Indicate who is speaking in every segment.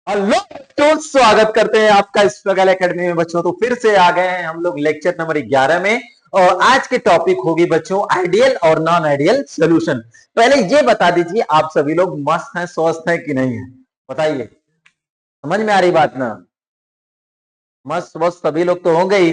Speaker 1: Hello बच्चों, स्वागत करते हैं आपका स्ट्रगल एकेडमी में। बच्चों तो फिर से आ गए हैं हम लोग लेक्चर नंबर 11 में। और आज के टॉपिक होगी बच्चों आइडियल और नॉन आइडियल सोल्यूशन। पहले ये बता दीजिए, आप सभी लोग मस्त हैं, स्वस्थ हैं कि नहीं है? बताइए, समझ में आ रही बात ना? मस्त स्वस्थ सभी लोग तो होंगे ही।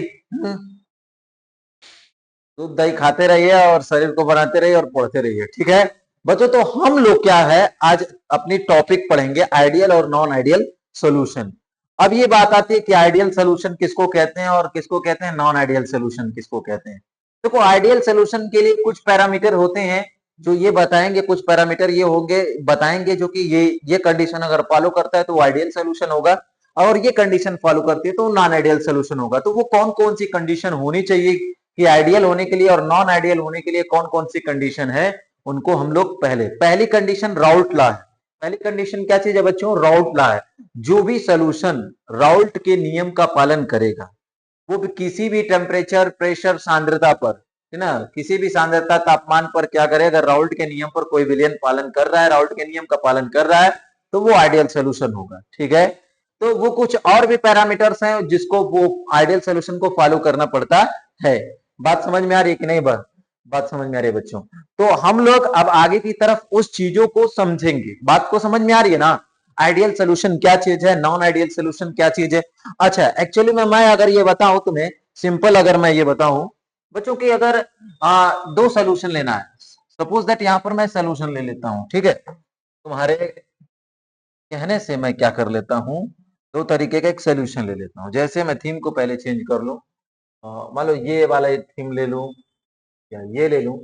Speaker 1: दूध दही खाते रहिए और शरीर को बनाते रहिए और पढ़ते रहिए, ठीक है बच्चों? तो हम लोग क्या है, आज अपनी टॉपिक पढ़ेंगे आइडियल और नॉन आइडियल सोल्यूशन। अब ये बात आती है कि आइडियल सोल्यूशन किसको कहते हैं और किसको कहते हैं नॉन आइडियल सोल्यूशन किसको कहते हैं। देखो, आइडियल सोल्यूशन के लिए कुछ पैरामीटर होते हैं जो ये बताएंगे, कुछ पैरामीटर ये होंगे बताएंगे जो कि ये कंडीशन अगर फॉलो करता है तो वो आइडियल सोल्यूशन होगा, और ये कंडीशन फॉलो करती है तो नॉन आइडियल सोल्यूशन होगा। तो वो कौन कौन सी कंडीशन होनी चाहिए कि आइडियल होने के लिए और नॉन आइडियल होने के लिए कौन कौन सी कंडीशन है, उनको हम लोग पहली कंडीशन राउल्ट लॉ है। पहली कंडीशन क्या चीज है बच्चों? राउल्ट लॉ है। जो भी सोल्यूशन राउल्ट के नियम का पालन करेगा, वो भी किसी भी टेम्परेचर, प्रेशर, सांद्रता पर, है ना, किसी भी सांद्रता, तापमान पर क्या करे, अगर राउल्ट के नियम पर कोई विलयन पालन कर रहा है, राउल्ट के नियम का पालन कर रहा है, तो वो आइडियल सोल्यूशन होगा, ठीक है? तो वो कुछ और भी पैरामीटर्स हैं जिसको वो आइडियल सोल्यूशन को फॉलो करना पड़ता है। बात समझ में आ रही है कि नहीं? बात समझ में आ रही है बच्चों? तो हम लोग अब आगे की तरफ उस चीजों को समझेंगे। बात को समझ में आ रही है ना? आइडियल सोल्यूशन क्या चीज है, नॉन आइडियल सोल्यूशन क्या चीज है। अच्छा, एक्चुअली में मैं अगर ये बताऊं तुम्हें, सिंपल अगर मैं ये बताऊं बच्चों की, अगर दो सोल्यूशन लेना है, सपोज दैट यहां पर मैं सोल्यूशन ले लेता हूं, ठीक है? तुम्हारे कहने से मैं क्या कर लेता हूं, दो तरीके का एक सोल्यूशन ले लेता हूं। जैसे मैं थीम को पहले चेंज कर लूं, मान लो ये वाला एक थीम ले लूं या ये ले लूं,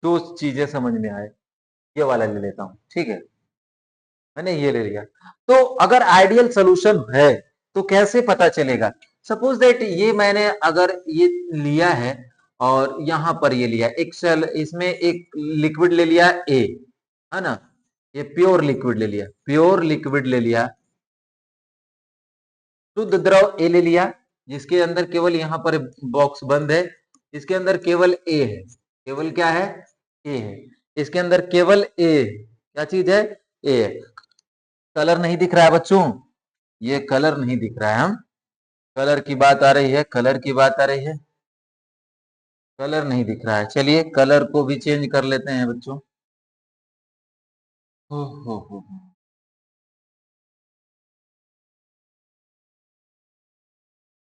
Speaker 1: तो चीजें समझ में आए, ये वाला ले लेता हूं, ठीक है? मैंने ये ले लिया। तो अगर आइडियल सोल्यूशन है तो कैसे पता चलेगा? सपोज दैट ये मैंने अगर ये लिया है और यहां पर ये लिया एक सेल, इसमें एक लिक्विड ले लिया ए, है ना, ये प्योर लिक्विड ले लिया, प्योर लिक्विड ले लिया, शुद्ध द्रव ए ले लिया, जिसके अंदर केवल यहां पर बॉक्स बंद है, इसके अंदर केवल ए है, केवल क्या है? ए है। इसके अंदर केवल ए, क्या चीज है? ए है। कलर नहीं दिख रहा है बच्चों, ये कलर नहीं दिख रहा है। हम कलर की बात आ रही है, कलर की बात आ रही है, कलर नहीं दिख रहा है। चलिए कलर को भी चेंज कर लेते हैं बच्चों। हो।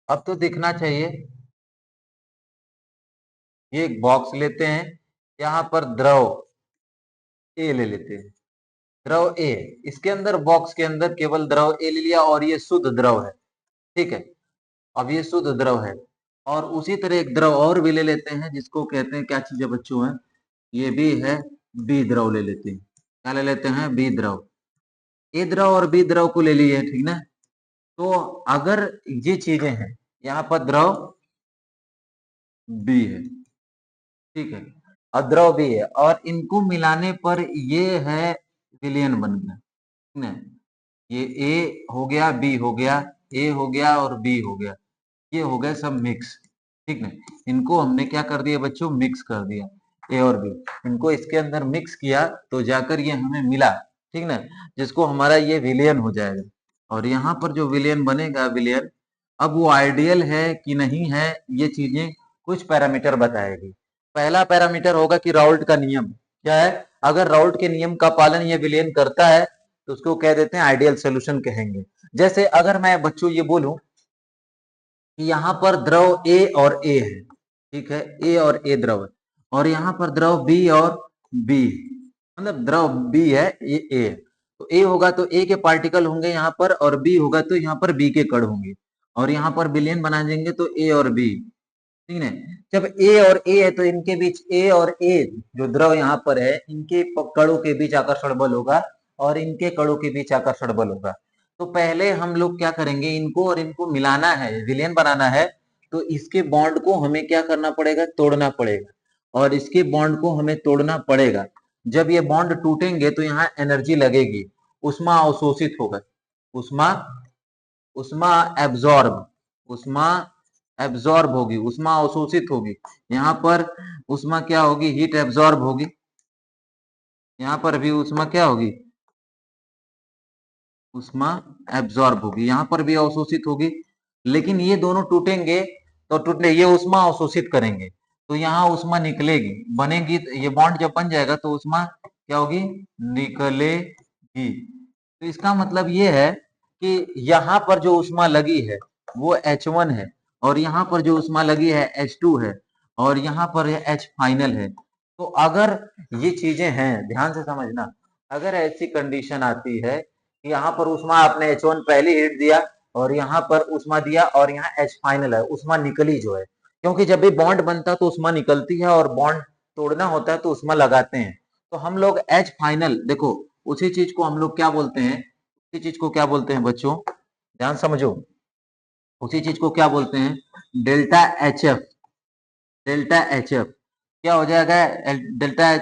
Speaker 1: अब तो दिखना चाहिए। ये एक बॉक्स लेते हैं, यहाँ पर द्रव ए ले लेते हैं, द्रव ए, इसके अंदर बॉक्स के अंदर केवल द्रव ए ले लिया और ये शुद्ध द्रव है, ठीक है? अब ये शुद्ध द्रव है, और उसी तरह एक द्रव और भी ले लेते हैं जिसको कहते हैं, क्या चीज है बच्चों है, ये भी है, बी द्रव ले लेते हैं। क्या ले लेते हैं? बी द्रव। ए द्रव और बी द्रव को ले लिए, ठीक ना? तो अगर ये चीजें हैं, यहाँ पर द्रव बी है, ठीक है, और द्रव बी है, और इनको मिलाने पर ये है विलयन बन गया, ठीक है? ये ए हो गया, बी हो गया, ए हो गया और बी हो गया, ये हो गए सब मिक्स, ठीक है? इनको हमने क्या कर दिया बच्चों? मिक्स कर दिया, ए और बी, इनको इसके अंदर मिक्स किया तो जाकर ये हमें मिला, ठीक ना, जिसको हमारा ये विलयन हो जाएगा। और यहाँ पर जो विलयन बनेगा, विलयन, अब वो आइडियल है कि नहीं है, ये चीजें कुछ पैरामीटर बताएगी। पहला पैरामीटर होगा कि राउल्ट का नियम क्या है। अगर राउल्ट के नियम का पालन ये विलयन करता है तो उसको कह देते हैं आइडियल सोल्यूशन कहेंगे। जैसे अगर मैं बच्चों ये बोलूं कि यहाँ पर द्रव ए और ए है, ठीक है, ए और ए द्रव है, और यहाँ पर द्रव बी और बी, मतलब द्रव बी है, ये ए है, तो ए होगा तो ए के पार्टिकल होंगे यहाँ पर, और बी होगा तो यहाँ पर बी के कण होंगे, और यहाँ पर विलयन बना देंगे तो ए और बी, ठीक है? जब ए और ए है तो इनके बीच, ए और ए जो द्रव यहाँ पर है, इनके कणों के बीच आकर्षण बल होगा और इनके कणों के बीच आकर्षण बल होगा। तो पहले हम लोग क्या करेंगे, इनको और इनको मिलाना है, विलयन बनाना है, तो इसके बॉन्ड को हमें क्या करना पड़ेगा? तोड़ना पड़ेगा, और इसके बॉन्ड को हमें तोड़ना पड़ेगा। जब ये बॉन्ड टूटेंगे तो यहाँ एनर्जी लगेगी, उष्मा अवशोषित होगा, उष्मा, उष्मा एब्जॉर्ब, उष्मा एब्जॉर्ब होगी, उष्मा अवशोषित होगी। यहाँ पर उष्मा क्या होगी? हीट एब्जॉर्ब होगी। यहाँ पर भी उष्मा क्या होगी? उष्मा एब्जॉर्ब होगी, यहाँ पर भी अवशोषित होगी, लेकिन ये दोनों टूटेंगे तो टूटने ये उष्मा अवशोषित करेंगे तो यहाँ उष्मा निकलेगी, बनेगी, ये बॉन्ड जब बन जाएगा तो उष्मा क्या होगी, निकलेगी। तो इसका मतलब ये है कि यहाँ पर जो उष्मा लगी है वो H1 है, और यहाँ पर जो उष्मा लगी है H2 है, और यहाँ पर H फाइनल है। तो अगर ये चीजें हैं, ध्यान से समझना, अगर ऐसी कंडीशन आती है कि यहाँ पर उष्मा आपने H1 पहले हीट दिया और यहाँ पर उष्मा दिया और यहाँ H फाइनल है, उष्मा निकली जो है, क्योंकि जब भी बॉन्ड बनता है तो उष्मा निकलती है और बॉन्ड तोड़ना होता है तो उष्मा लगाते हैं। तो हम लोग H फाइनल, देखो उसी चीज को हम लोग क्या बोलते हैं, उसी चीज को क्या बोलते हैं बच्चों, ध्यान समझो, उसी चीज को क्या बोलते हैं, delta H F. Delta H F क्या हो जाएगा, डेल्टा एच,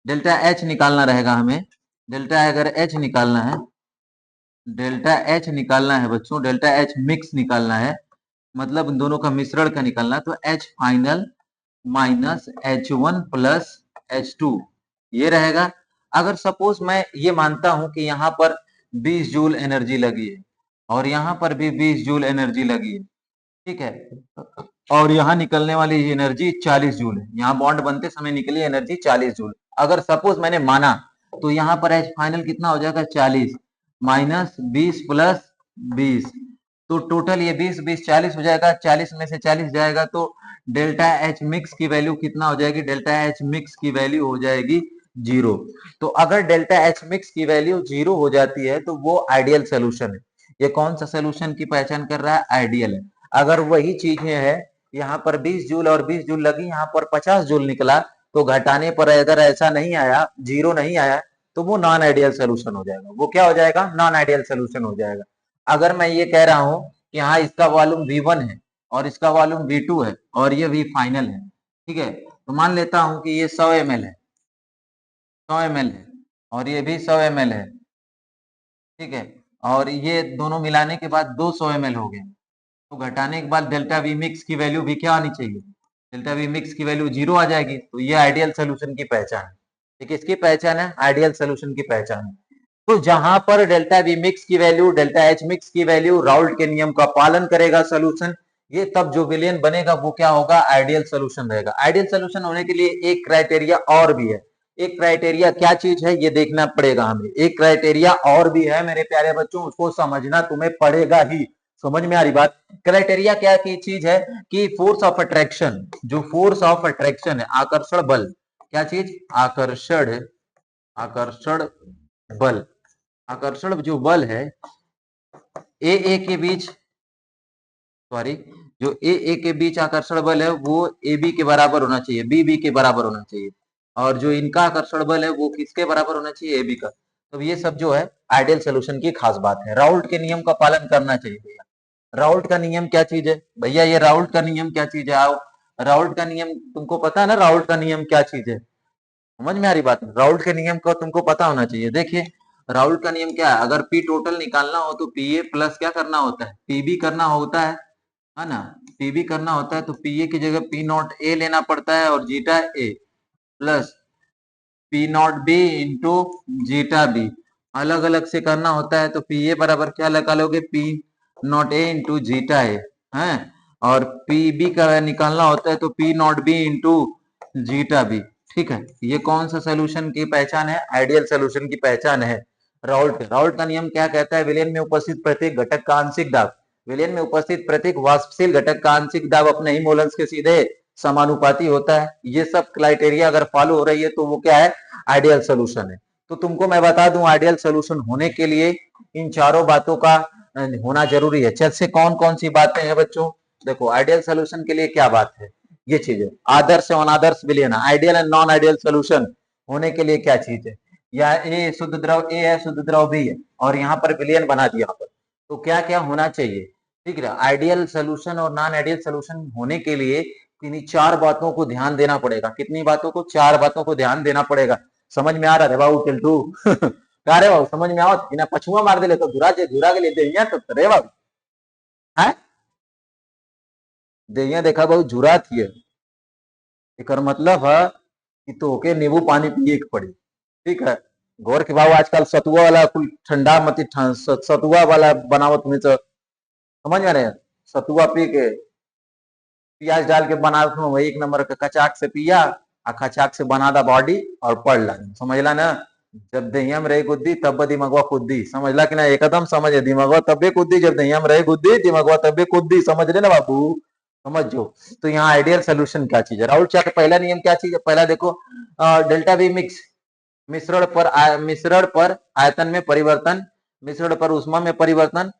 Speaker 1: डेल्टा एच निकालना रहेगा हमें, डेल्टा अगर एच निकालना है, डेल्टा एच निकालना है बच्चों, डेल्टा एच मिक्स निकालना है, मतलब इन दोनों का मिश्रण का निकालना है, तो H final minus H1 plus H2 ये रहेगा। अगर सपोज मैं ये मानता हूं कि यहाँ पर 20 जूल एनर्जी लगी है और यहाँ पर भी 20 जूल एनर्जी लगी है, ठीक है, और यहाँ निकलने वाली एनर्जी 40 जूल है, यहाँ बॉन्ड बनते समय निकली एनर्जी 40 जूल, अगर सपोज मैंने माना तो यहाँ पर H फाइनल कितना हो जाएगा, 40 माइनस 20 प्लस 20, तो टोटल ये 20 20 40 हो जाएगा, 40 में से 40 जाएगा तो डेल्टा एच मिक्स की वैल्यू कितना हो जाएगी, डेल्टा एच मिक्स की वैल्यू हो जाएगी 0। तो अगर डेल्टा एच मिक्स की वैल्यू 0 हो जाती है तो वो आइडियल सोल्यूशन है। ये कौन सा सोल्यूशन की पहचान कर रहा है, आइडियल है। अगर वही चीजें है, यहाँ पर 20 जूल और 20 जूल लगी, यहाँ पर 50 जूल निकला, तो घटाने पर अगर ऐसा नहीं आया, 0 नहीं आया, तो वो नॉन आइडियल सोल्यूशन हो जाएगा। वो क्या हो जाएगा, नॉन आइडियल सोल्यूशन हो जाएगा। अगर मैं ये कह रहा हूं कि हाँ इसका वॉल्यूम V1 है और इसका वॉल्यूम V2 है और ये V फाइनल है, ठीक है, तो मान लेता हूं कि ये 100 ml है, 100 ml है और ये भी 100 ml है, ठीक है, और ये दोनों मिलाने के बाद 200 ml हो गए, तो घटाने के बाद डेल्टा वी मिक्स की वैल्यू भी क्या आनी चाहिए, डेल्टा वी मिक्स की वैल्यू 0 आ जाएगी। तो ये आइडियल सोल्यूशन की पहचान है। ठीक है, इसकी पहचान है, आइडियल सोल्यूशन की पहचान है। तो जहां पर डेल्टा वी मिक्स की वैल्यू, डेल्टा एच मिक्स की वैल्यू राउल्ट के नियम का पालन करेगा सोल्यूशन, ये तब जो विलेन बनेगा वो क्या होगा, आइडियल सोल्यूशन रहेगा। आइडियल सोल्यूशन होने के लिए एक क्राइटेरिया और भी है। एक क्राइटेरिया क्या चीज है ये देखना पड़ेगा हमें, एक क्राइटेरिया और भी है मेरे प्यारे बच्चों, उसको समझना तुम्हें पड़ेगा ही। समझ में आ रही बात, क्राइटेरिया क्या की चीज है कि फोर्स ऑफ अट्रैक्शन, जो फोर्स ऑफ अट्रैक्शन है, आकर्षण बल, क्या चीज, आकर्षण, आकर्षण बल, आकर्षण जो बल है ए के बीच, सॉरी, जो ए के बीच आकर्षण बल है वो ए बी के बराबर होना चाहिए, बी के बराबर होना चाहिए, और जो इनका आकर्षण बल है वो किसके बराबर होना चाहिए, ए बी का। तो ये सब जो है आइडियल सोल्यूशन की खास बात है। राउल्ट के नियम का पालन करना चाहिए भैया। राउल्ट का नियम क्या चीज है भैया, ये राउल्ट का नियम क्या चीज है, आओ, राउल्ट का नियम तुमको पता है ना, राउल्ट का नियम क्या चीज है, समझ में आ रही बात, राउल्ट के नियम को तुमको पता होना चाहिए। देखिए राउल्ट का नियम क्या है, अगर पी टोटल निकालना हो तो पीए प्लस क्या करना होता है, पीबी करना होता है ना, पीबी करना होता है, तो पीए की जगह पी नॉट ए लेना पड़ता है और zeta A plus P naught B into zeta B, अलग अलग से करना होता है तो पी ए बराबर क्या लगा लोगे, P naught A into zeta A है, और पी बी का निकालना होता है तो P naught B into zeta B. ठीक है, ये कौन सा सोल्यूशन की पहचान है, आइडियल सोल्यूशन की पहचान है। राउल्ट, राउल्ट का नियम क्या कहता है, विलेन में उपस्थित प्रत्येक घटक का आंशिक दाब, विलेन में उपस्थित प्रत्येक वाष्पशील घटक का आंशिक दाब अपने ही मोलर्स के सीधे समानुपाती होता है। ये सब क्राइटेरिया अगर फॉलो हो रही है तो वो क्या है, आइडियल सोल्यूशन है। तो तुमको मैं बता दूं आइडियल सोल्यूशन होने के लिए इन चारों बातों का होना जरूरी है। जैसे कौन कौन सी बातें हैं बच्चों, देखो आइडियल सोल्यूशन के लिए क्या बात है, ये चीज है, आदर्श और अनादर्श विलयन, ideal and non ideal solution होने के लिए क्या चीज है, या ए शुद्ध द्रव ए है, शुद्ध द्रव बी है, और यहाँ पर विलयन बना दिया यहाँ पर, तो क्या क्या होना चाहिए। ठीक है, आइडियल सोल्यूशन और नॉन आइडियल सोल्यूशन होने के लिए इन्हीं चार बातों को ध्यान देना पड़ेगा। कितनी बातों को, चार बातों को ध्यान देना पड़ेगा। समझ में आ रहा है बाबू टिल्टू क्या रे बाबू, समझ में आओ, बिना पछुआ मार दे तो धुरा धुरा के लिए दे तो रे बाबू है, दे देखा बाबू झुरा थी, एक मतलब है कि तो के नींबू पानी पिए के पड़ी। ठीक है, गोर के भाव आजकल सतुआ वाला कुल ठंडा मत सतुआ वाला बनाओ तुम्हें तो समझ में रहे। सतुआ पी के प्याज डाल के बना दो वही एक नंबर का कचाक से पिया आ कचाक से बना दा बॉडी और पढ़ ला समझला ना। जब दहिया में रहे गुद्दी तब दिमागवा कुद्दी समझला कि ना एकदम समझ दिमागवा तबे कुद्दी जब दहिया में रहे गुद्दी दिमागवा तबे कुद्दी समझ रहे ना बाबू समझ जो। तो यहाँ आइडियल सोल्यूशन क्या चीज है राहुल चाह का पहला नियम क्या चीज है पहला देखो डेल्टा वी मिक्स मिश्रण पर आयतन में परिवर्तन मिश्रण पर ऊष्मा में परिवर्तन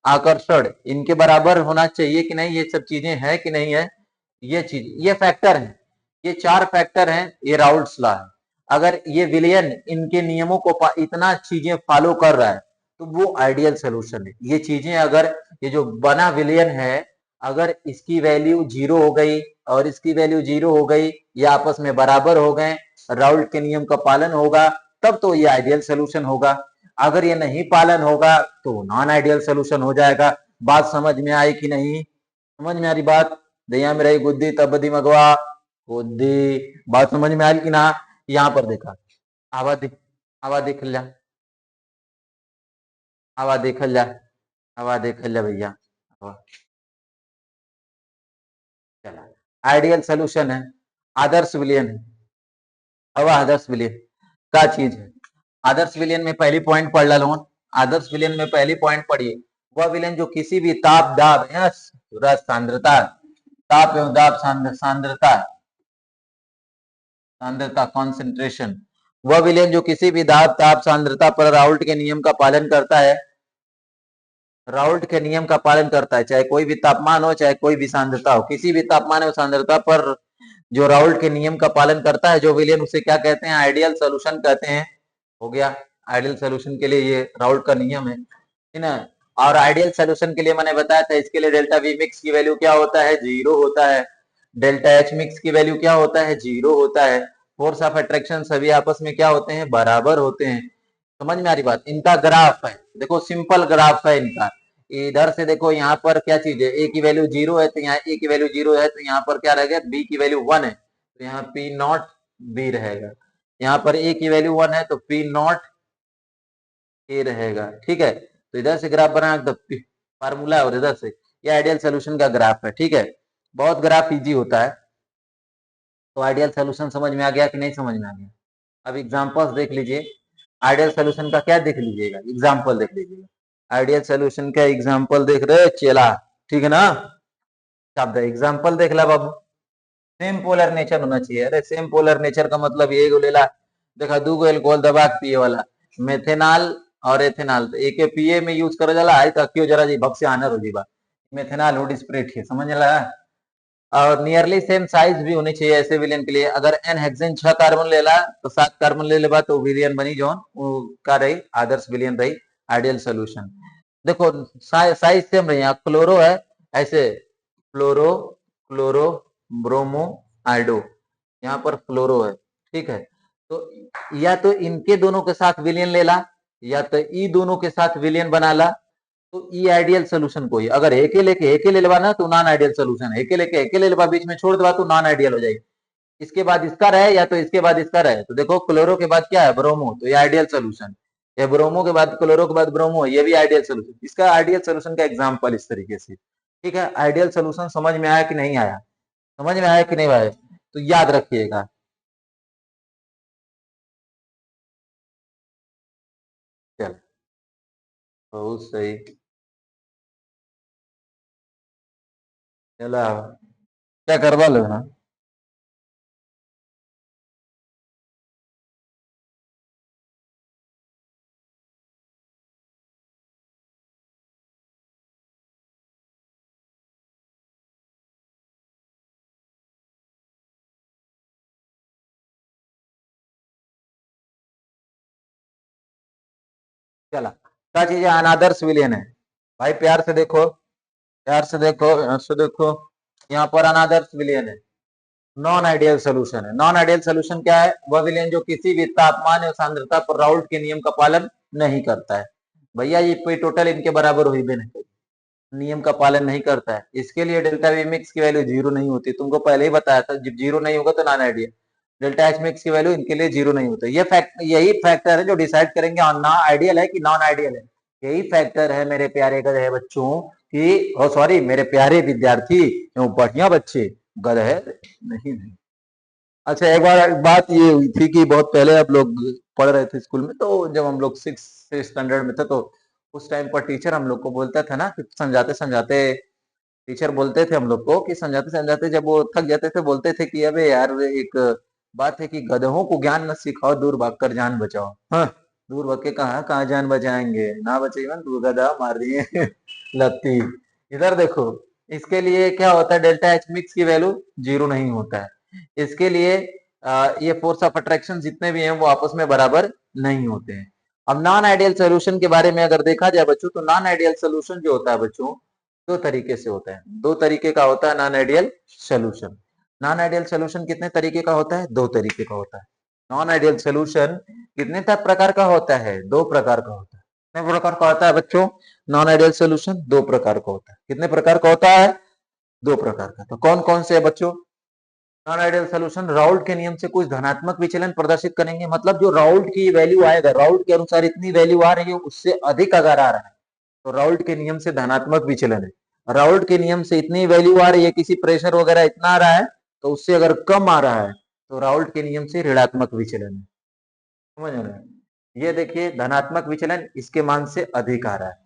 Speaker 1: आकर्षण इनके बराबर होना चाहिए कि नहीं ये सब चीजें हैं कि नहीं है ये चीज ये फैक्टर है ये 4 फैक्टर हैं ये राउल्ट्स लॉ है। अगर ये विलियन इनके नियमों को इतना चीजें फॉलो कर रहा है तो वो आइडियल सोल्यूशन है। ये चीजें अगर ये जो बना विलियन है अगर इसकी वैल्यू 0 हो गई और इसकी वैल्यू 0 हो गई ये आपस में बराबर हो गए राउल्ट के नियम का पालन होगा तब तो ये आइडियल सोल्यूशन होगा। अगर ये नहीं पालन होगा तो नॉन आइडियल सोल्यूशन हो जाएगा। बात समझ में आई कि नहीं समझ में आ रही बात दया में रही गुद्दी तब दिमगवा गुद्दी बात समझ में आई कि ना। यहाँ पर देखा आवा देख लिया आवा देख लिया भैया चला आइडियल सोल्यूशन है आदर्श विलियन है। अब आदर्श विलियन का चीज है आदर्श विलियन में पहली पॉइंट पढ़ ला लोन आदर्श विलियन में पहली पॉइंट पढ़िए वह विलियन जो किसी भी ताप दाब सांद्रता ताप एवं दाब सांद्रता कॉन्सेंट्रेशन वह विलियन जो किसी भी दाब ताप सांद्रता पर राउल्ट के नियम का पालन करता है राउल्ट के नियम का पालन करता है चाहे कोई भी तापमान हो चाहे कोई भी सांद्रता हो किसी भी तापमान और सांद्रता पर जो राउल्ट के नियम का पालन करता है जो विलियन उसे क्या कहते हैं आइडियल सोल्यूशन कहते हैं। हो गया आइडियल सोल्यूशन के लिए ये राउल्ट का नियम है ना। और आइडियल सोल्यूशन के लिए मैंने बताया था इसके लिए डेल्टा वी मिक्स की वैल्यू क्या होता है 0 होता है डेल्टा एच मिक्स की वैल्यू क्या होता है 0 होता है फोर्स ऑफ अट्रैक्शन सभी आपस में क्या होते हैं बराबर होते हैं। समझ में आ रही बात इनका ग्राफ है देखो सिंपल ग्राफ है इनका इधर से देखो यहाँ पर क्या चीज है ए की वैल्यू 0 है तो यहाँ ए की वैल्यू 0 है तो यहाँ पर क्या रहेगा बी की वैल्यू 1 है तो यहाँ पी नॉट बी रहेगा यहाँ पर ए की वैल्यू 1 है तो पी नॉट ए रहेगा ठीक है। तो इधर से ग्राफ बना फार्मूला और इधर से ये आइडियल सोल्यूशन का ग्राफ है ठीक है। बहुत ग्राफ इजी होता है तो आइडियल सोल्यूशन समझ में आ गया कि नहीं समझ में आ गया। अब एग्जांपल्स देख लीजिए आइडियल सोल्यूशन का क्या देख लीजिएगा एग्जांपल देख लीजिएगा आइडियल सोल्यूशन का एग्जांपल देख रहे चेला ठीक है ना। शब्द एग्जांपल देख ला बाबू सेम पोलर नेचर होना चाहिए। अरे सेम पोलर नेचर का मतलब ये गोलेला देखा दू गो एल्कोहल दबा के पिए वाला मेथेनॉल और एथेनॉल तो एक पिए में यूज करो जाला आई तो क्यों जरा जी भक्स से आनर हो जीवा मेथेनॉल हुड स्प्रेट है समझ ला। और नियरली सेम साइज भी होनी चाहिए ऐसे विलियन के लिए अगर एन हेक्सेन 6 कार्बन लेला तो 7 कार्बन ले लेबा तो विलियन बनी जोन का रही आदर्श विलियन रही आइडियल सोल्यूशन। देखो साइज सेम रही यहाँ क्लोरो है ऐसे फ्लोरो क्लोरो ब्रोमो आइडो यहाँ पर फ्लोरो है ठीक है। तो या तो इनके दोनों के साथ विलियन ले ला या तो ई दोनों के साथ विलियन बना ला तो ई आइडियल सोल्यूशन कोई अगर एक ले लेवा ना तो नॉन आइडियल सोल्यूशन एक ले लेवा बीच में छोड़ देवा तो नॉन आइडियल हो जाएगी। इसके बाद इसका रहे या तो इसके बाद इसका रहे तो देखो क्लोरो के बाद क्या है ब्रोमो तो ये आइडियल सोल्यूशन ये ब्रोमो के बाद क्लोरो के बाद ब्रोमो ये भी आइडियल सोल्यूशन इसका आइडियल सोल्यूशन का एग्जाम्पल इस तरीके से ठीक है। आइडियल सोल्यूशन समझ में आया कि नहीं आया समझ में आया कि नहीं आया तो याद रखिएगा। चल बहुत सही चला क्या करवा लो ना चला क्या चीज है अनादर्श विलियन है भाई प्यार से देखो यहाँ पर अनादर्श विलियन है नॉन आइडियल सोल्यूशन है। नॉन आइडियल सोल्यूशन क्या है वह विलयन जो किसी भी तापमान या सांद्रता पर राउल्ट के नियम का पालन नहीं करता है। भैया ये कोई टोटल इनके बराबर हुई भी नहीं नियम का पालन नहीं करता है इसके लिए डेल्टा वी मिक्स की वैल्यू 0 नहीं होती तुमको पहले ही बताया था जब 0 नहीं होगा तो non ideal delta H max की वैल्यू इनके लिए जीरो नहीं होता। यही फैक्टर है जो डिसाइड करेंगे ना आइडियल है कि नॉन आइडियल है। यही फैक्टर है मेरे प्यारे गधे बच्चों कि सॉरी मेरे प्यारे विद्यार्थी एवं बढ़िया बच्चे, गधे नहीं। अच्छा, एक बात ये हुई थी कि बहुत पहले आप लोग पढ़ रहे थे स्कूल में, तो जब हम लोग 6 स्टैंडर्ड में थे तो उस टाइम पर टीचर हम लोग को बोलता था ना कि समझाते समझाते, टीचर बोलते थे हम लोग को कि समझाते समझाते जब वो थक जाते थे बोलते थे कि अबे यार एक बात है कि गधों को ज्ञान न सिखाओ, दूर भागकर जान बचाओ। हाँ, दूर भाग के कहाँ कहाँ जान बचाएंगे, ना बचेगा तू गधा मार दिए लत्ती। इधर देखो, इसके लिए क्या होता है, डेल्टा एच मिक्स की वैल्यू जीरो नहीं होता है। इसके लिए ये फोर्स ऑफ अट्रैक्शन जितने भी हैं वो आपस में बराबर नहीं होते हैं। अब नॉन आइडियल सोल्यूशन के बारे में अगर देखा जाए बच्चों, तो नॉन आइडियल सोल्यूशन जो होता है बच्चों, दो तरीके से होता है। दो तरीके का होता है non ideal solution. Non ideal solution कितने तरीके का होता है? दो तरीके का होता है। नॉन आइडियल सोल्यूशन कितने प्रकार का होता है? दो प्रकार का होता है। कितने प्रकार का होता है बच्चों? नॉन आइडियल सोल्यूशन दो प्रकार का होता है। कितने प्रकार का होता है? दो प्रकार का। तो कौन कौन से है बच्चों? नॉन आइडियल सोल्यूशन राउल्ट के नियम से कुछ धनात्मक विचलन प्रदर्शित करेंगे, मतलब जो राउल्ट की वैल्यू आएगा, राउल्ट के अनुसार इतनी वैल्यू आ रही है, उससे अधिक अगर आ रहा है तो राउल्ट के नियम से धनात्मक विचलन है। राउल्ट के नियम से इतनी वैल्यू आ रही है, किसी प्रेशर वगैरह इतना आ रहा है, तो उससे अगर कम आ रहा है तो राउल्ट के नियम से ऋणात्मक विचलन है। समझ रहे हैं? ये देखिए, धनात्मक विचलन इसके मान से अधिक आ रहा है,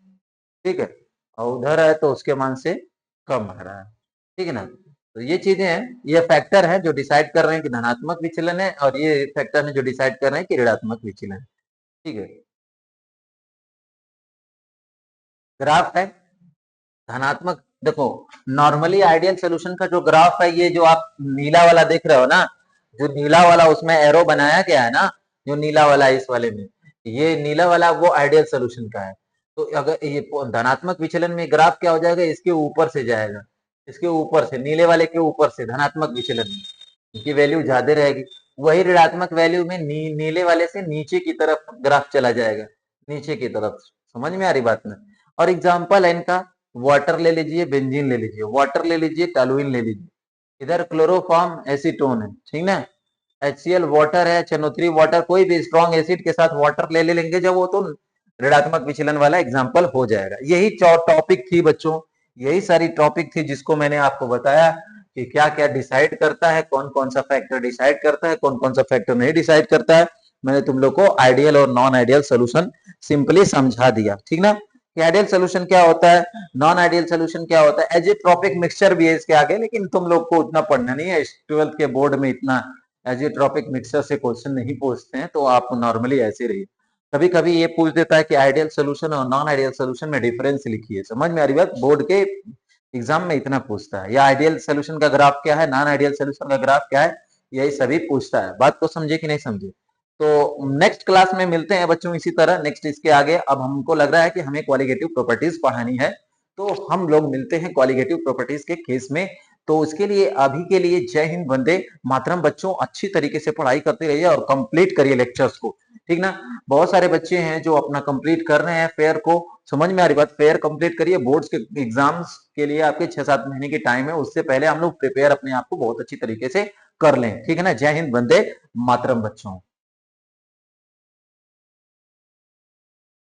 Speaker 1: ठीक है, और उधर है तो उसके मान से कम आ रहा है, ठीक है ना। तो ये चीजें हैं, ये फैक्टर है जो डिसाइड कर रहे हैं कि धनात्मक विचलन है, और ये फैक्टर है जो डिसाइड कर रहे हैं कि ऋणात्मक विचलन है, ठीक है। ग्राफ है धनात्मक, देखो नॉर्मली आइडियल सोल्यूशन का जो ग्राफ है, ये जो आप नीला वाला देख रहे हो ना, जो नीला वाला उसमें एरो बनाया गया है ना, जो नीला वाला इस वाले में, ये नीला वाला वो आइडियल सोल्यूशन का है। तो अगर ये धनात्मक विचलन में ग्राफ क्या हो जाएगा, इसके ऊपर से जाएगा, इसके ऊपर से, नीले वाले के ऊपर से धनात्मक विचलन में इनकी वैल्यू ज्यादा रहेगी। वही ऋणात्मक वैल्यू में नीले वाले से नीचे की तरफ ग्राफ चला जाएगा, नीचे की तरफ। समझ में आ रही बात ना। और एग्जाम्पल है इनका, वाटर ले लीजिए, बेंजीन ले लीजिए, वाटर ले लीजिए, टॉलुइन ले लीजिए, इधर क्लोरोफॉर्म एसीटोन है, ठीक ना। HCl वाटर है, चनोत्री वाटर, कोई भी स्ट्रॉन्ग एसिड के साथ वाटर ले लेंगे जब, वो तो ऋणात्मक विचलन वाला एग्जाम्पल हो जाएगा। यही टॉपिक थी बच्चों, यही सारी टॉपिक थी जिसको मैंने आपको बताया कि क्या क्या डिसाइड करता है, कौन कौन सा फैक्टर डिसाइड करता है, कौन कौन सा फैक्टर नहीं डिसाइड करता है। मैंने तुम लोग को आइडियल और नॉन आइडियल सोल्यूशन सिंपली समझा दिया, ठीक ना। आइडियल सोल्यूशन क्या होता है, नॉन आइडियल सोल्यूशन क्या होता है, एजिट्रोपिक मिक्सचर भी है इसके आगे, लेकिन तुम लोग को उतना पढ़ना नहीं है, 12th के बोर्ड में इतना एजिट्रोपिक मिक्सचर से क्वेश्चन नहीं पूछते हैं, तो आप नॉर्मली ऐसे रहिए। कभी कभी ये पूछ देता है कि आइडियल सोल्यूशन और नॉन आइडियल सोल्यूशन में डिफरेंस लिखिए, समझ में आ रही बात, बोर्ड के एग्जाम में इतना पूछता है, या आइडियल सोल्यूशन का ग्राफ क्या है, नॉन आइडियल सोल्यूशन का ग्राफ क्या है, यही सभी पूछता है। बात को समझे कि नहीं समझे। तो नेक्स्ट क्लास में मिलते हैं बच्चों इसी तरह, नेक्स्ट इसके आगे। अब हमको लग रहा है कि हमें क्वालिटेटिव प्रॉपर्टीज पढ़ानी है, तो हम लोग मिलते हैं क्वालिटेटिव प्रॉपर्टीज के केस में। तो उसके लिए अभी के लिए जय हिंद, वंदे मातरम। बच्चों अच्छी तरीके से पढ़ाई करते रहिए और कंप्लीट करिए लेक्चर्स को, ठीक ना। बहुत सारे बच्चे हैं जो अपना कंप्लीट कर रहे हैं फेयर को, समझ में आ रही बात, फेयर कंप्लीट करिए। बोर्ड्स के एग्जाम्स के लिए आपके 6-7 महीने की टाइम है, उससे पहले हम लोग प्रिपेयर अपने आप को बहुत अच्छी तरीके से कर लें, ठीक है ना। जय हिंद, वंदे मातरम बच्चों।